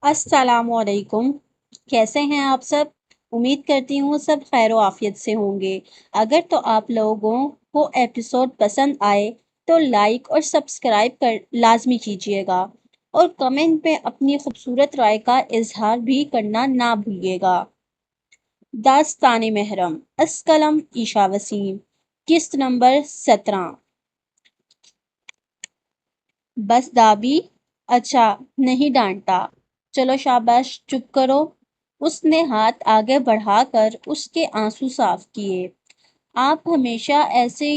السلام علیکم۔ کیسے ہیں آپ سب؟ امید کرتی ہوں سب خیر و عافیت سے ہوں گے۔ اگر تو آپ لوگوں کو ایپیسوڈ پسند آئے تو لائک اور سبسکرائب کر لازمی کیجیے گا، اور کمنٹ میں اپنی خوبصورت رائے کا اظہار بھی کرنا نہ بھولیے گا۔ داستان محرم، اسکلم عیشا وسیم، قسط نمبر 17۔ بس دابی، اچھا نہیں ڈانٹا، چلو شاباش چپ کرو۔ اس نے ہاتھ آگے بڑھا کر اس کے آنسو صاف کیے۔ آپ ہمیشہ ایسے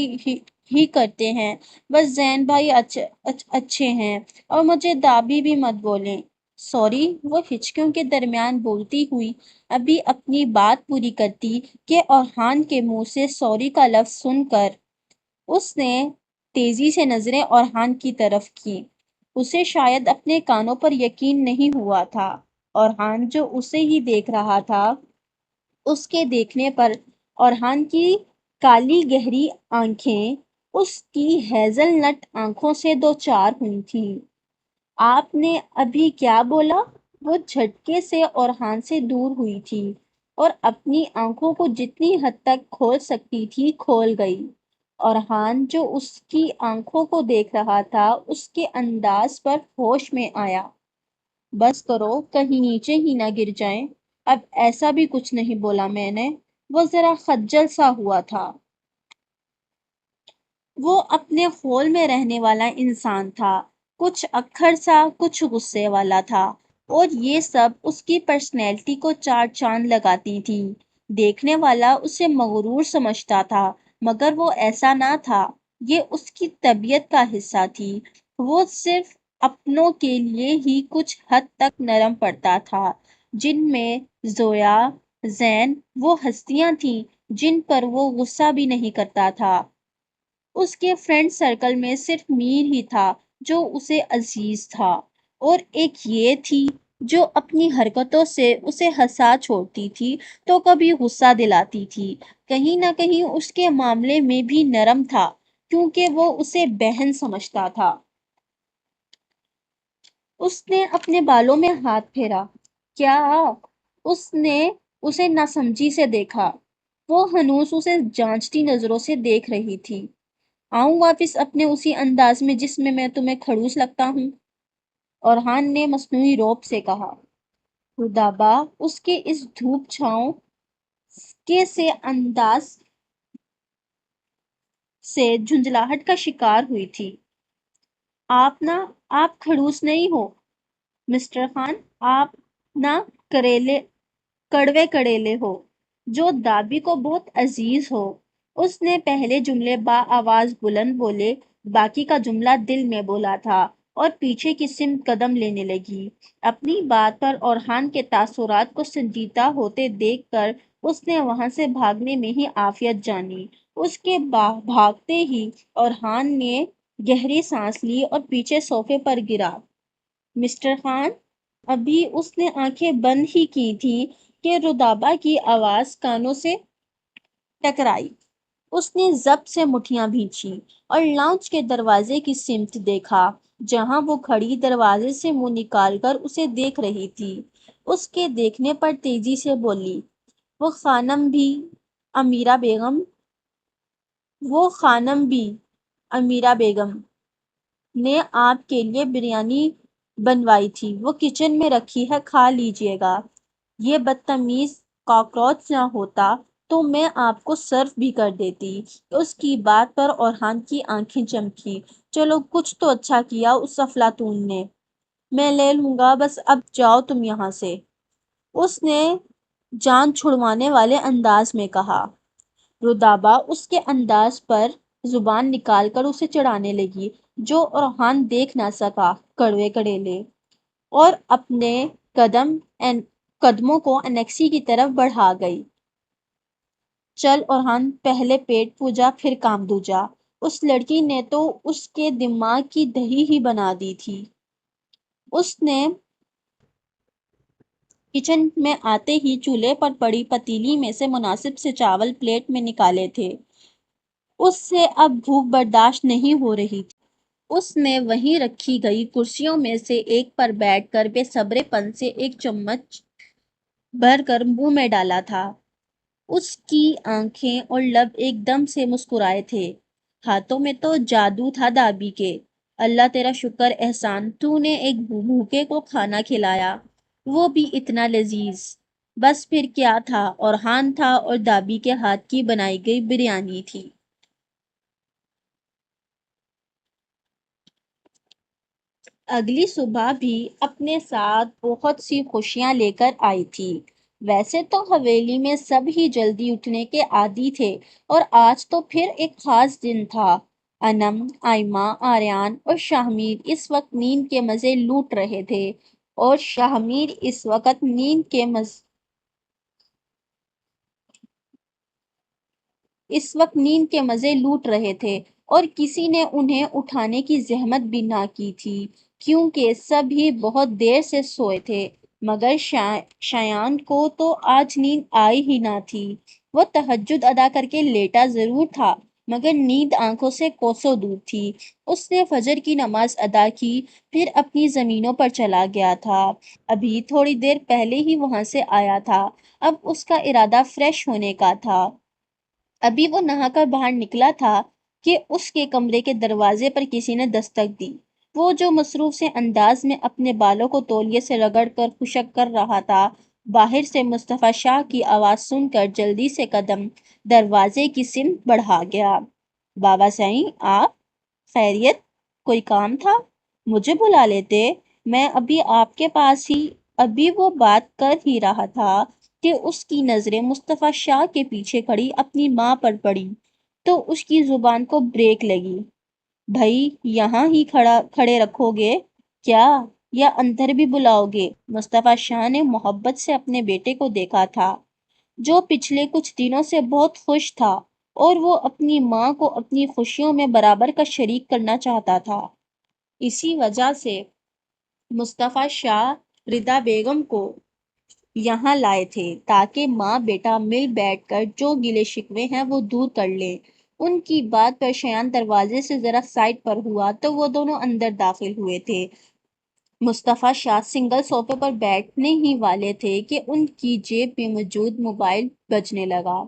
ہی کرتے ہیں، بس زین بھائی اچھے ہیں، اور مجھے دابی بھی مت بولیں۔ سوری، وہ ہچکیوں کے درمیان بولتی ہوئی ابھی اپنی بات پوری کرتی کہ اورحان کے منہ سے سوری کا لفظ سن کر اس نے تیزی سے نظریں اورحان کی طرف کی۔ اسے شاید اپنے کانوں پر یقین نہیں ہوا تھا۔ اورحان جو اسے ہی دیکھ رہا تھا، اس کے دیکھنے پر اورحان کی کالی گہری آنکھیں اس کی ہیزل نٹ آنکھوں سے دو چار ہوئی تھیں۔ آپ نے ابھی کیا بولا؟ وہ جھٹکے سے اورحان سے دور ہوئی تھی اور اپنی آنکھوں کو جتنی حد تک کھول سکتی تھی کھول گئی۔ اورحان جو اس کی آنکھوں کو دیکھ رہا تھا، اس کے انداز پر ہوش میں آیا۔ بس کرو، کہیں نیچے ہی نہ گر جائیں۔ اب ایسا بھی کچھ نہیں بولا میں نے۔ وہ ذرا خجل سا ہوا تھا۔ وہ اپنے خول میں رہنے والا انسان تھا، کچھ اکھڑ سا، کچھ غصے والا تھا، اور یہ سب اس کی پرسنالٹی کو چار چاند لگاتی تھی۔ دیکھنے والا اسے مغرور سمجھتا تھا، مگر وہ ایسا نہ تھا۔ یہ اس کی طبیعت کا حصہ تھی۔ وہ صرف اپنوں کے لیے ہی کچھ حد تک نرم پڑتا تھا، جن میں زویا، زین وہ ہستیاں تھیں جن پر وہ غصہ بھی نہیں کرتا تھا۔ اس کے فرینڈ سرکل میں صرف میر ہی تھا جو اسے عزیز تھا، اور ایک یہ تھی جو اپنی حرکتوں سے اسے ہنسا چھوڑتی تھی تو کبھی غصہ دلاتی تھی۔ کہیں نہ کہیں اس کے معاملے میں بھی نرم تھا، کیونکہ وہ اسے بہن سمجھتا تھا۔ اس نے اپنے بالوں میں ہاتھ پھیرا۔ کیا؟ اس نے اسے ناسمجھی سے دیکھا۔ وہ ہنوز اسے جانچتی نظروں سے دیکھ رہی تھی۔ آؤں واپس اپنے اسی انداز میں جس میں تمہیں کھڑوس لگتا ہوں؟ اورحان نے مصنوعی رعب سے کہا۔ رودابہ اس کے اس دھوپ چھاؤں کے سے انداز سے جھنجھلاہٹ کا شکار ہوئی تھی۔ آپ کھڑوس نہیں ہو مسٹر خان، آپ نہ کڑوے کڑیلے ہو، جو دابی کو بہت عزیز ہو۔ اس نے پہلے جملے آواز بلند بولے، باقی کا جملہ دل میں بولا تھا، اور پیچھے کی سمت قدم لینے لگی۔ اپنی بات پر اورحان کے تاثرات کو سنجیدہ ہوتے دیکھ کر اس نے وہاں سے بھاگنے میں ہی عافیت جانی۔ اس کے بھاگتے ہی اورحان نے گہری سانس لی اور پیچھے صوفے پر گرا۔ مسٹر خان! ابھی اس نے آنکھیں بند ہی کی تھی کہ رودابہ کی آواز کانوں سے ٹکرائی۔ اس نے ضبط سے مٹھیاں بھینچی اور لاؤنج کے دروازے کی سمت دیکھا، جہاں وہ کھڑی دروازے سے منہ نکال کر اسے دیکھ رہی تھی۔ اس کے دیکھنے پر تیزی سے بولی، وہ خانم بھی، امیرہ بیگم نے آپ کے لیے بریانی بنوائی تھی، وہ کچن میں رکھی ہے، کھا لیجیے گا۔ یہ بدتمیز کاکروچ نہ ہوتا تو میں آپ کو سرو بھی کر دیتی۔ اس کی بات پر اورحان کی آنکھیں چمکی۔ چلو، کچھ تو اچھا کیا اس افلاطون نے۔ میں لے لوں گا، بس اب جاؤ تم یہاں سے، اس نے جان چھڑوانے والے انداز میں کہا۔ رودابہ اس کے انداز پر زبان نکال کر اسے چڑھانے لگی، جو اورحان دیکھ نہ سکا، کڑوے کڑیلے، اور اپنے قدموں کو انیکسی کی طرف بڑھا گئی۔ چل اورحان، پہلے پیٹ پوجا پھر کام دوجا۔ اس لڑکی نے تو اس کے دماغ کی دہی ہی بنا دی تھی۔ اس نے کچن میں آتے ہی چولہے پر پڑی پتیلی میں سے مناسب سے چاول پلیٹ میں نکالے تھے۔ اس سے اب بھوک برداشت نہیں ہو رہی تھی۔ اس نے وہیں رکھی گئی کرسیوں میں سے ایک پر بیٹھ کر بے صبرے پن سے ایک چمچ بھر کر منہ میں ڈالا تھا۔ اس کی آنکھیں اور لب ایک دم سے مسکرائے تھے۔ ہاتھوں میں تو جادو تھا دابی کے۔ اللہ تیرا شکر احسان، تو نے ایک بھوکے کو کھانا کھلایا، وہ بھی اتنا لذیذ۔ بس پھر کیا تھا، اورحان تھا اور دابی کے ہاتھ کی بنائی گئی بریانی تھی۔ اگلی صبح بھی اپنے ساتھ بہت سی خوشیاں لے کر آئی تھی۔ ویسے تو حویلی میں سب ہی جلدی اٹھنے کے عادی تھے، اور آج تو پھر ایک خاص دن تھا۔ انم، آئمہ، آریان اور شاہمیر اس وقت نیند کے مزے لوٹ رہے تھے، اور شاہمیر اس وقت نیند کے مزے اس وقت نیند کے مزے لوٹ رہے تھے، اور کسی نے انہیں اٹھانے کی زحمت بھی نہ کی تھی، کیونکہ سب ہی بہت دیر سے سوئے تھے۔ مگر شایان کو تو آج نیند آئی ہی نہ تھی۔ وہ تہجد ادا کر کے لیٹا ضرور تھا، مگر نیند آنکھوں سے کوسوں دور تھی۔ اس نے فجر کی نماز ادا کی، پھر اپنی زمینوں پر چلا گیا تھا۔ ابھی تھوڑی دیر پہلے ہی وہاں سے آیا تھا، اب اس کا ارادہ فریش ہونے کا تھا۔ ابھی وہ نہا کر باہر نکلا تھا کہ اس کے کمرے کے دروازے پر کسی نے دستک دی۔ وہ جو مصروف سے انداز میں اپنے بالوں کو تولیے سے رگڑ کر خشک کر رہا تھا، باہر سے مصطفیٰ شاہ کی آواز سن کر جلدی سے قدم دروازے کی سمت بڑھا گیا۔ بابا سائیں، آپ؟ خیریت؟ کوئی کام تھا؟ مجھے بلا لیتے، میں ابھی آپ کے پاس ہی۔ ابھی وہ بات کر ہی رہا تھا کہ اس کی نظریں مصطفیٰ شاہ کے پیچھے کھڑی اپنی ماں پر پڑی، تو اس کی زبان کو بریک لگی۔ بھئی یہاں ہی کھڑے رکھو گے کیا، یا اندر بھی بلاؤ گے؟ مصطفیٰ شاہ نے محبت سے اپنے بیٹے کو دیکھا تھا، جو پچھلے کچھ دنوں سے بہت خوش تھا، اور وہ اپنی ماں کو اپنی خوشیوں میں برابر کا شریک کرنا چاہتا تھا۔ اسی وجہ سے مصطفیٰ شاہ ردا بیگم کو یہاں لائے تھے، تاکہ ماں بیٹا مل بیٹھ کر جو گلے شکوے ہیں وہ دور کر لیں۔ ان کی بات پر شایان دروازے سے ذرا سائڈ پر ہوا تو وہ دونوں اندر داخل ہوئے تھے۔ مصطفیٰ شاہ سنگل صوفے پر بیٹھنے ہی والے تھے کہ ان کی جیب میں موجود موبائل بجنے لگا۔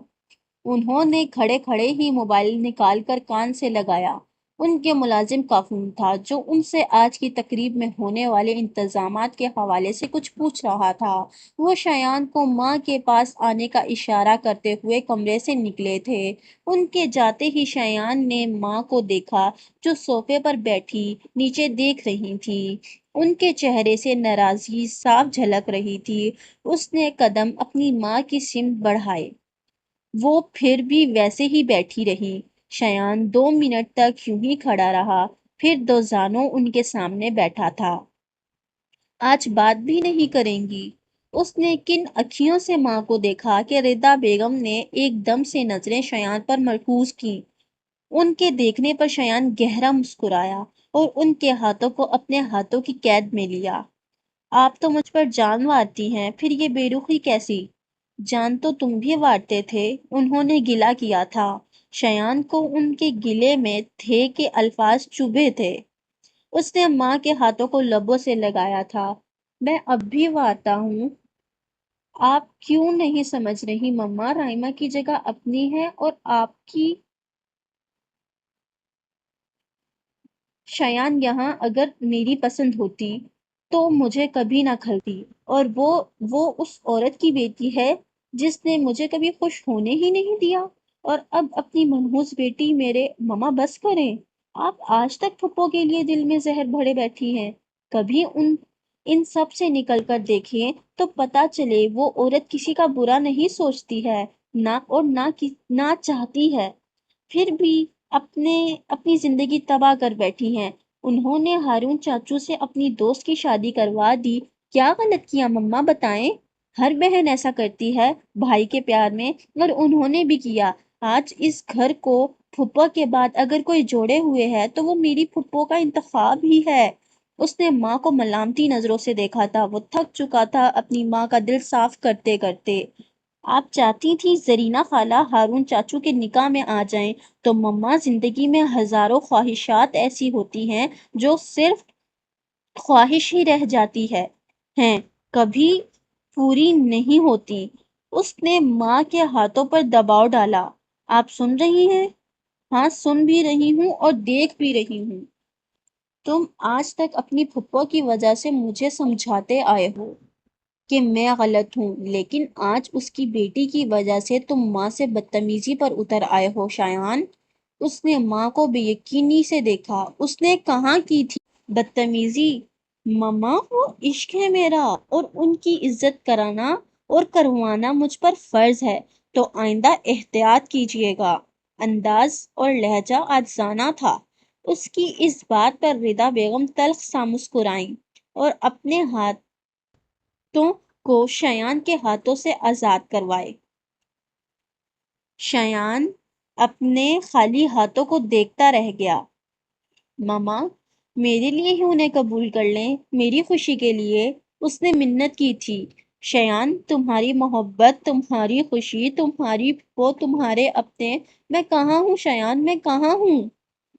انہوں نے کھڑے کھڑے ہی موبائل نکال کر کان سے لگایا۔ ان کے ملازم کا فون تھا، جو ان سے آج کی تقریب میں ہونے والے انتظامات کے حوالے سے کچھ پوچھ رہا تھا۔ وہ شایان کو ماں کے پاس آنے کا اشارہ کرتے ہوئے کمرے سے نکلے تھے۔ ان کے جاتے ہی شایان نے ماں کو دیکھا، جو صوفے پر بیٹھی نیچے دیکھ رہی تھی۔ ان کے چہرے سے ناراضگی صاف جھلک رہی تھی۔ اس نے قدم اپنی ماں کی سمت بڑھائے۔ وہ پھر بھی ویسے ہی بیٹھی رہی۔ شایان 2 منٹ تک یوں ہی کھڑا رہا، پھر دو زانوں ان کے سامنے بیٹھا تھا۔ آج بات بھی نہیں کریں گی؟ اس نے کن اکھیوں سے ماں کو دیکھا کہ ردا بیگم نے ایک دم سے نظریں شایان پر مرکوز کیں۔ ان کے دیکھنے پر شایان گہرا مسکرایا، اور ان کے ہاتھوں کو اپنے ہاتھوں کی قید میں لیا۔ آپ تو مجھ پر جان وارتی ہیں، پھر یہ بے رخی کیسی؟ جان تو تم بھی وارتے تھے، انہوں نے گلہ کیا تھا۔ شایان کو ان کے گلے میں تھے کے الفاظ چبھے تھے۔ اس نے ماں کے ہاتھوں کو لبوں سے لگایا تھا۔ میں اب بھی وارتا ہوں۔ آپ کیوں نہیں سمجھ رہی مما، رائمہ کی جگہ اپنی ہے، اور آپ کی شایان یہاں اگر میری پسند ہوتی تو مجھے کبھی نہ کھلتی، اور وہ اس عورت کی بیٹی ہے جس نے مجھے کبھی خوش ہونے ہی نہیں دیا، اور اب اپنی منحوس بیٹی میرے۔ مما بس کریں، آپ آج تک پھپھو کے لیے دل میں زہر بھرے بیٹھی ہیں۔ کبھی ان سب سے نکل کر دیکھیں تو پتا چلے وہ عورت کسی کا برا نہیں سوچتی ہے، نہ چاہتی ہے، پھر بھی اپنی زندگی تباہ کر بیٹھی ہیں۔ انہوں نے ہارون چاچو سے اپنی دوست کی شادی کروا دی۔ کیا غلط کیا مما، بتائیں؟ ہر بہن ایسا کرتی ہے بھائی کے پیار میں، اور انہوں نے بھی کیا۔ آج اس گھر کو پھپھو کے بعد اگر کوئی جوڑے ہوئے ہے تو وہ میری پھپھو کا انتخاب ہی ہے۔ اس نے ماں کو ملامتی نظروں سے دیکھا تھا۔ وہ تھک چکا تھا اپنی ماں کا دل صاف کرتے کرتے۔ آپ چاہتی تھی زرینہ خالہ ہارون چاچو کے نکاح میں آ جائیں، تو مما زندگی میں ہزاروں خواہشات ایسی ہوتی ہیں جو صرف خواہش ہی رہ جاتی ہیں کبھی پوری نہیں ہوتی۔ اس نے ماں کے ہاتھوں پر دباؤ ڈالا۔ آپ سن رہی ہیں؟ ہاں سن بھی رہی ہوں اور دیکھ بھی رہی ہوں۔ تم آج تک اپنی پھپھو کی وجہ سے مجھے سمجھاتے آئے ہو کہ میں غلط ہوں، لیکن آج اس کی بیٹی کی وجہ سے تم ماں سے بدتمیزی پر اتر آئے ہو شایان۔ اس نے ماں کو بے یقینی سے دیکھا۔ اس نے کہاں کی تھی بدتمیزی؟ مما وہ عشق ہے میرا، اور ان کی عزت کرانا اور کروانا مجھ پر فرض ہے، تو آئندہ احتیاط کیجیے گا۔ انداز اور لہجہ آجزانہ تھا اس کی۔ اس بات پر ردا بیگم تلخ سا مسکرائیں اور اپنے ہاتھوں کو شایان کے ہاتھوں سے آزاد کروائے۔ شایان اپنے خالی ہاتھوں کو دیکھتا رہ گیا۔ ماما میرے لیے ہی انہیں قبول کر لیں، میری خوشی کے لیے۔ اس نے منت کی تھی۔ شایان تمہاری محبت، تمہاری خوشی، تمہاری وہ تمہارے اپنے، میں کہاں ہوں شایان، میں کہاں ہوں؟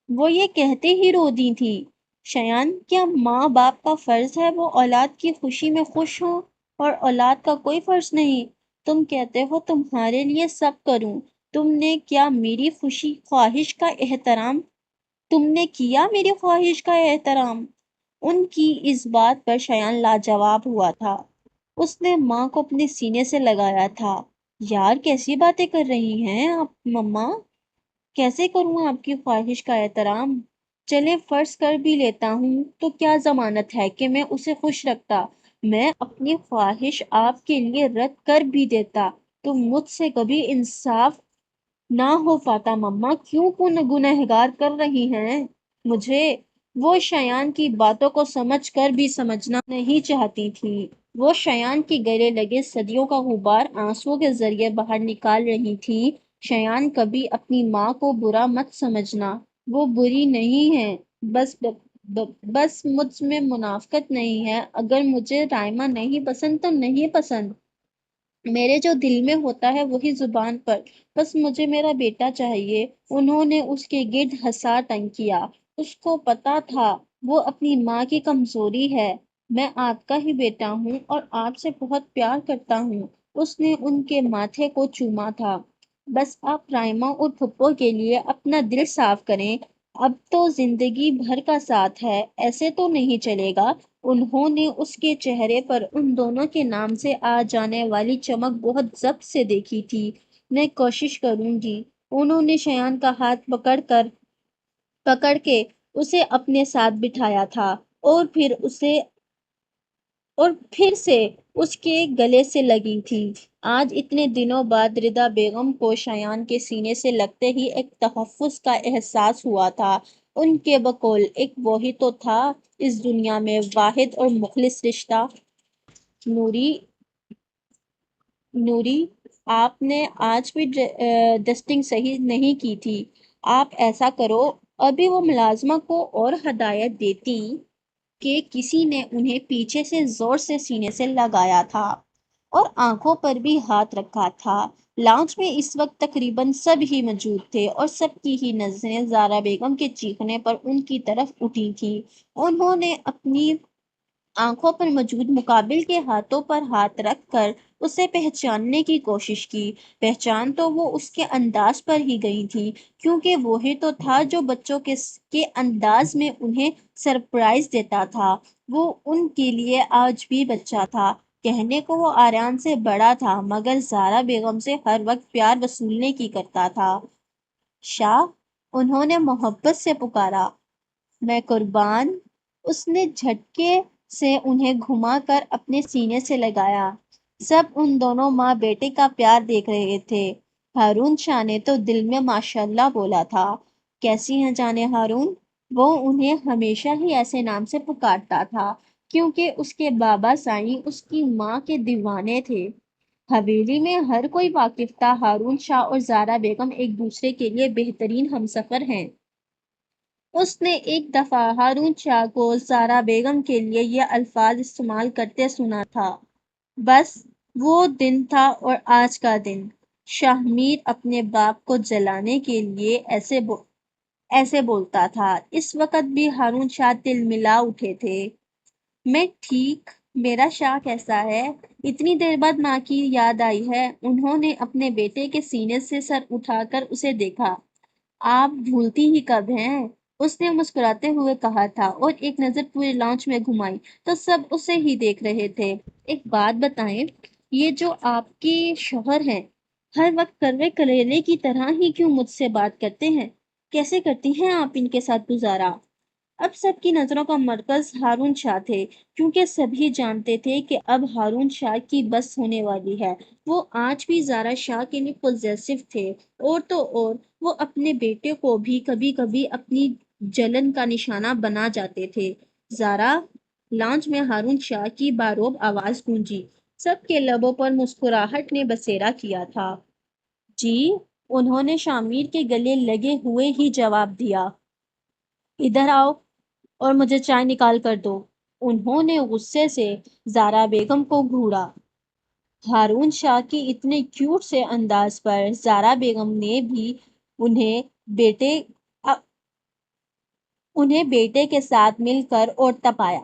وہ یہ کہتے ہی رو دی تھی۔ شایان کیا ماں باپ کا فرض ہے وہ اولاد کی خوشی میں خوش ہوں اور اولاد کا کوئی فرض نہیں؟ تم کہتے ہو تمہارے لیے سب کروں، تم نے کیا میری خواہش کا احترام؟ تم نے کیا میری خواہش کا احترام؟ ان کی اس بات پر شایان لاجواب ہوا تھا۔ اس نے ماں کو اپنے سینے سے لگایا تھا۔ یار کیسی باتیں کر رہی ہیں آپ مما؟ کیسے کروں آپ کی خواہش کا احترام؟ چلے فرض کر بھی لیتا ہوں تو کیا ضمانت ہے کہ میں اسے خوش رکھتا؟ میں اپنی خواہش آپ کے لیے رد کر بھی دیتا تو مجھ سے کبھی انصاف نہ ہو پاتا۔ مما کیوں گنہگار کر رہی ہیں مجھے؟ وہ شایان کی باتوں کو سمجھ کر بھی سمجھنا نہیں چاہتی تھی۔ وہ شایان کے گلے لگے صدیوں کا غبار آنسوؤں کے ذریعے باہر نکال رہی تھی۔ شایان کبھی اپنی ماں کو برا مت سمجھنا، وہ بری نہیں ہے، بس مجھ میں منافقت نہیں ہے۔ اگر مجھے رائمہ نہیں پسند تو نہیں پسند، میرے جو دل میں ہوتا ہے وہی زبان پر، بس مجھے میرا بیٹا چاہیے۔ انہوں نے اس کے گرد ہنسا تنگ کیا۔ اس کو پتا تھا وہ اپنی ماں کی کمزوری ہے۔ میں آپ کا ہی بیٹا ہوں اور آپ سے بہت پیار کرتا ہوں۔ اس نے ان کے ماتھے کو چوما تھا۔ بس آپ رائمہ اور پھپھو کے لیے اپنا دل صاف کریں، اب تو زندگی بھر کا ساتھ ہے، ایسے تو نہیں چلے گا۔ انہوں نے اس کے چہرے پر ان دونوں کے نام سے آ جانے والی چمک بہت ضبط سے دیکھی تھی۔ میں کوشش کروں گی۔ انہوں نے شایان کا ہاتھ پکڑ کے اسے اپنے ساتھ بٹھایا تھا اور پھر سے اس کے گلے سے لگی تھی۔ آج اتنے دنوں بعد ردا بیگم کو شایان کے سینے سے لگتے ہی ایک تحفظ کا احساس ہوا تھا۔ ان کے بقول ایک وہی تو تھا اس دنیا میں واحد اور مخلص رشتہ۔ نوری آپ نے آج بھی ڈسٹنگ صحیح نہیں کی تھی۔ آپ ایسا کرو، ابھی وہ ملازمہ کو اور ہدایت دیتی کہ کسی نے انہیں پیچھے سے زور سے سینے سے لگایا تھا اور آنکھوں پر بھی ہاتھ رکھا تھا۔ لاؤنج میں اس وقت تقریباً سب ہی موجود تھے اور سب کی ہی نظریں زارا بیگم کے چیخنے پر ان کی طرف اٹھی تھیں۔ انہوں نے اپنی آنکھوں پر موجود مقابل کے ہاتھوں پر ہاتھ رکھ کر اسے پہچاننے کی کوشش کی۔ پہچان تو وہ اس کے انداز پر ہی گئی تھی، کیونکہ وہی تو تھا جو بچوں کے انداز میں انہیں سرپرائز دیتا تھا۔ وہ ان کے لیے آج بھی بچہ تھا، کہنے کو وہ آریان سے بڑا تھا، مگر زارا بیگم سے ہر وقت پیار وصولنے کی کرتا تھا۔ شاہ، انہوں نے محبت سے پکارا۔ میں قربان۔ اس نے جھٹکے سے انہیں گھما کر اپنے سینے سے لگایا۔ سب ان دونوں ماں بیٹے کا پیار دیکھ رہے تھے۔ ہارون شاہ نے تو دل میں ماشاءاللہ بولا تھا۔ کیسی ہیں جانیں ہارون؟ وہ انہیں ہمیشہ ہی ایسے نام سے پکارتا تھا کیونکہ اس کے بابا سائیں اس کی ماں کے دیوانے تھے۔ حویلی میں ہر کوئی واقف تھا ہارون شاہ اور زارا بیگم ایک دوسرے کے لیے بہترین ہمسفر ہیں۔ اس نے ایک دفعہ ہارون شاہ کو زارا بیگم کے لیے یہ الفاظ استعمال کرتے سنا تھا، بس وہ دن تھا اور آج کا دن۔ شاہ میر اپنے باپ کو جلانے کے لیے ایسے بولتا تھا۔ اس وقت بھی ہارون شاہ تل ملا اٹھے تھے۔ میں ٹھیک، میرا شاہ کیسا ہے؟ اتنی دیر بعد ماں کی یاد آئی ہے۔ انہوں نے اپنے بیٹے کے سینے سے سر اٹھا کر اسے دیکھا۔ آپ بھولتی ہی کب ہیں؟ اس نے مسکراتے ہوئے کہا تھا اور ایک نظر پورے لانچ میں گھمائی تو سب اسے ہی دیکھ رہے تھے۔ ایک بات بتائیں، یہ جو آپ کے شوہر ہیں، ہر وقت کروے کریلے کی طرح ہی کیوں مجھ سے بات کرتے ہیں؟ کیسے کرتی ہیں آپ ان کے ساتھ گزارا؟ اب سب کی نظروں کا مرکز ہارون شاہ تھے، کیونکہ سبھی جانتے تھے کہ اب ہارون شاہ کی بس ہونے والی ہے۔ وہ آج بھی زارا شاہ کے لیے پوزیسو تھے، اور تو اور وہ اپنے بیٹے کو بھی کبھی کبھی اپنی جلن کا نشانہ بنا جاتے تھے۔ زارا، لانچ میں ہارون شاہ کی باروب آواز گونجی۔ سب کے لبوں پر مسکراہٹ نے بسیرا کیا تھا۔ جی، انہوں نے شامیر کے گلے لگے ہوئے ہی جواب دیا۔ ادھر آؤ اور مجھے چائے نکال کر دو۔ انہوں نے غصے سے زارا بیگم کو گھورا۔ ہارون شاہ کی اتنے کیوٹ سے انداز پر زارا بیگم نے بھی انہیں بیٹے انہیں بیٹے کے ساتھ مل کر اور تپایا۔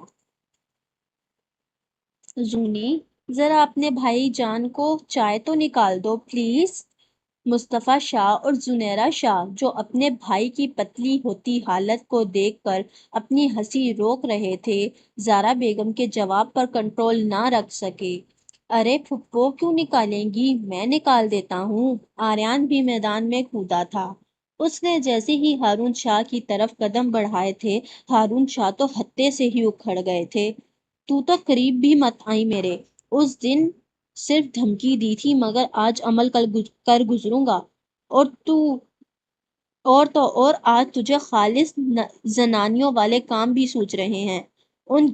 زونی، ذرا اپنے بھائی جان کو چائے تو نکال دو پلیز۔ مصطفیٰ شاہ اور زنیرہ شاہ، جو اپنے بھائی کی پتلی ہوتی حالت کو دیکھ کر اپنی ہنسی روک رہے تھے، زارا بیگم کے جواب پر کنٹرول نہ رکھ سکے۔ ارے پھپھو کیوں نکالیں گی، میں نکال دیتا ہوں۔ آریان بھی میدان میں کودا تھا۔ اس نے جیسے ہی ہارون شاہ کی طرف قدم بڑھائے تھے، ہارون شاہ تو ہتے سے ہی اکھڑ گئے تھے۔ تو قریب بھی مت آئی میرے۔ اس دن صرف دھمکی دی تھی، مگر آج عمل کر گزروں گا۔ اور تو اور آج تجھے خالص زنانیوں والے کام بھی سوچ رہے ہیں۔ ان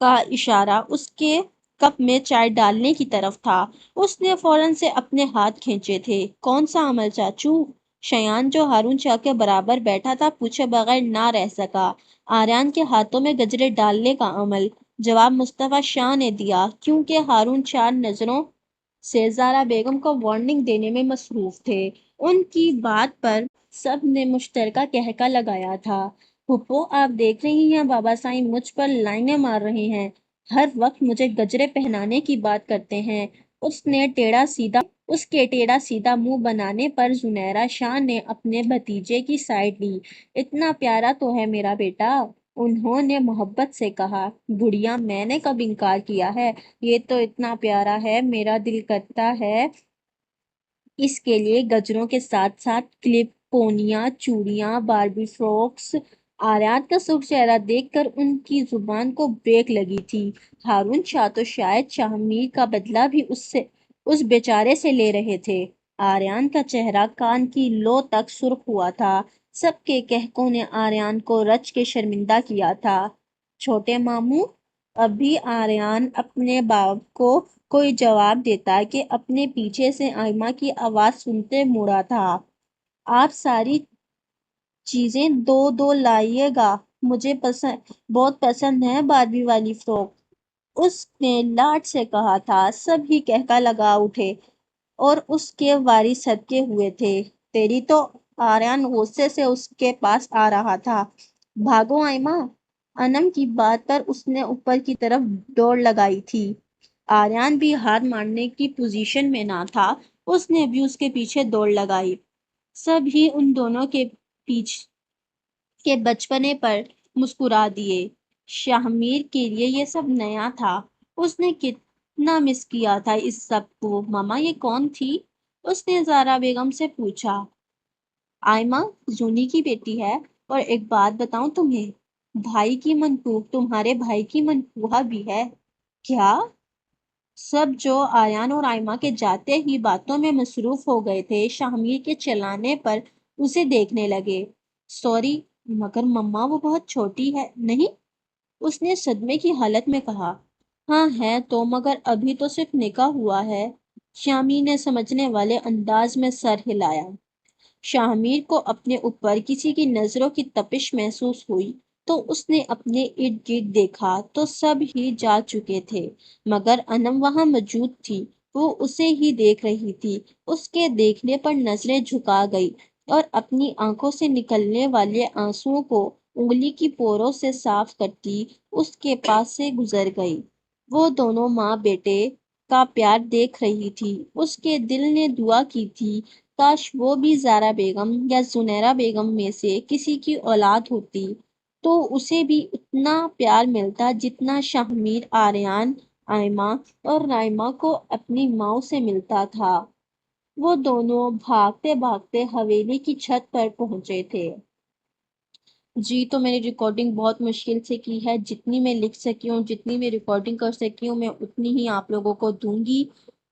کا اشارہ اس کے کپ میں چائے ڈالنے کی طرف تھا۔ اس نے فوراً سے اپنے ہاتھ کھینچے تھے۔ کون سا عمل چاچو؟ شیان، جو ہارون شاہ کے برابر بیٹھا تھا، پوچھے بغیر نہ رہ سکا۔ آریان کے ہاتھوں میں گجرے ڈالنے کا عمل، جواب مصطفیٰ شاہ نے دیا، کیونکہ ہارون شاہ نظروں سے زارا بیگم کو وارننگ دینے میں مصروف تھے۔ ان کی بات پر سب نے مشترکہ کہکا لگایا تھا۔ پھپھو، آپ دیکھ رہی ہیں بابا صاحب مجھ پر لائنیں مار رہے ہیں، ہر وقت مجھے گجرے پہنانے کی بات کرتے ہیں۔ اس کے ٹیڑھا سیدھا منہ بنانے پر زنیرہ شاہ نے اپنے بھتیجے کی سائیڈ لی۔ اتنا پیارا تو ہے میرا بیٹا، انہوں نے محبت سے کہا۔ گڑیا، میں نے کب انکار کیا ہے؟ یہ تو اتنا پیارا ہے، میرا دل کرتا ہے اس کے لیے گجروں کے ساتھ ساتھ کلپ، پونیاں، چوڑیاں، باربی فراکس۔ آریات کا سرخ چہرہ دیکھ کر ان کی زبان کو بریک لگی تھی۔ ہارون شاہ تو شاید شاہ میر کا بدلہ بھی اس بیچارے سے لے رہے تھے۔ آریان کا چہرہ کان کی لو تک سرخ ہوا تھا۔ سب کے کہکوں نے آریان کو رچ کے شرمندہ کیا تھا۔ چھوٹے ماموں، اب بھی آریان اپنے باپ کو کوئی جواب دیتا کہ اپنے پیچھے سے آئمہ کی آواز سنتے مڑا تھا۔ آپ ساری چیزیں دو دو لائیے گا، مجھے بہت پسند ہے باربی والی فراک، اس نے لاڈ سے کہا تھا۔ سب ہی کہکا لگا اٹھے اور اس کے وارث صدقے ہوئے تھے۔ تیری تو! آریان غصے سے اس کے پاس آ رہا تھا۔ بھاگو آئمہ! انم کی بات پر اس نے اوپر کی طرف دوڑ لگائی تھی۔ آریان بھی ہار ماننے کی پوزیشن میں نہ تھا، اس نے بھی اس کے پیچھے دوڑ لگائی۔ سب ہی ان دونوں کے بچپنے پر مسکرا دیے۔ شاہ میر کے لیے یہ سب نیا تھا۔ اس نے کتنا مس کیا تھا اس سب کو۔ ماما، یہ کون تھی؟ اس نے زارا بیگم سے پوچھا۔ آئمہ زونی کی بیٹی ہے، اور ایک بات بتاؤں تمہیں، بھائی کی منقوہ تمہارے بھائی کی منقوہ بھی ہے۔ کیا؟ سب جو آریان اور آئمہ کے جاتے ہی باتوں میں مصروف ہو گئے تھے، شاہ میر کے چلانے پر اسے دیکھنے لگے۔ سوری، مگر مما وہ بہت چھوٹی ہے نہیں؟ اس نے صدمے کی حالت میں کہا۔ ہاں ہے تو، مگر ابھی تو صرف نکاح ہوا ہے۔ شاہ میر نے سمجھنے والے انداز میں سر ہلایا۔ شاہ میر کو اپنے اوپر کسی کی نظروں کی تپش محسوس ہوئی تو اس نے اپنے ارد گرد دیکھا تو سب ہی جا چکے تھے، مگر انم وہاں موجود تھی۔ وہ اسے ہی دیکھ رہی تھی۔ اس کے دیکھنے پر نظریں جھکا گئی اور اپنی آنکھوں سے نکلنے والے آنسوؤں کو انگلی کی پوروں سے صاف کرتی اس کے پاس سے گزر گئی۔ وہ دونوں ماں بیٹے کا پیار دیکھ رہی تھی۔ اس کے دل نے دعا کی تھی کاش وہ بھی زہرا بیگم یا زنیرہ بیگم میں سے کسی کی اولاد ہوتی تو اسے بھی اتنا پیار ملتا جتنا شاہ میر آریان، آئمہ اور نائمہ کو اپنی ماؤں سے ملتا تھا۔ وہ دونوں بھاگتے بھاگتے حویلی کی چھت پر پہنچے تھے۔ جی تو میں نے ریکارڈنگ بہت مشکل سے کی ہے، جتنی میں لکھ سکی ہوں، جتنی میں ریکارڈنگ کر سکی ہوں، میں اتنی ہی آپ لوگوں کو دوں گی۔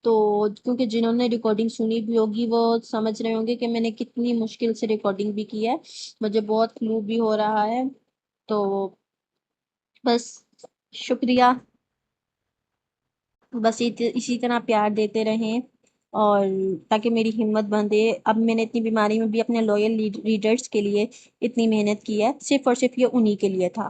تو کیونکہ جنہوں نے ریکارڈنگ سنی بھی ہوگی وہ سمجھ رہے ہوں گے کہ میں نے کتنی مشکل سے ریکارڈنگ بھی کی ہے، مجھے بہت فلو بھی ہو رہا ہے۔ تو بس شکریہ، بس اسی طرح پیار دیتے رہیں اور تاکہ میری ہمت بندھے۔ اب میں نے اتنی بیماری میں بھی اپنے لویل ریڈرز کے لیے اتنی محنت کی ہے، صرف اور صرف یہ انہی کے لیے تھا۔